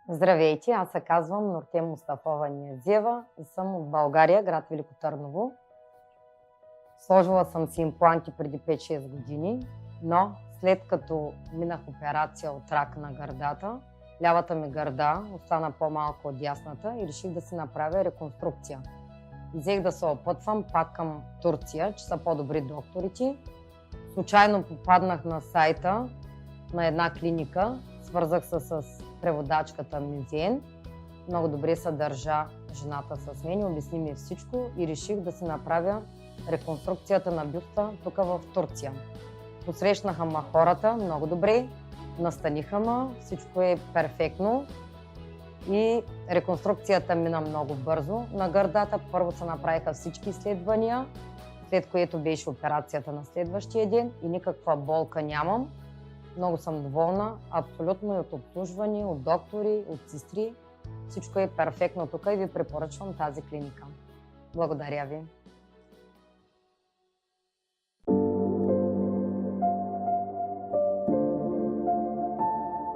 Здравейте, аз се казвам Нуртем Мустафова Ниязиева и съм от България, град Велико Търново. Сложила съм си импланти преди 5-6 години, но след като минах операция от рак на гърдата, лявата ми гърда остана по-малко от дясната и реших да си направя реконструкция. Взех да се опътвам пак към Турция, че са по-добри докторите. Случайно попаднах на сайта на една клиника, свързах се с преводачката Мюзен. Много добре се държа жената с мен, обясни ми всичко и реших да си направя реконструкцията на бюста тук в Турция. Посрещнаха ме хората много добре, настаниха ме, всичко е перфектно и реконструкцията мина много бързо. На гърдата първо се направиха всички изследвания, след което беше операцията на следващия ден и никаква болка нямам. Много съм доволна, абсолютно и от обслужване, от доктори, от сестри. Всичко е перфектно тук и ви препоръчвам тази клиника. Благодаря ви!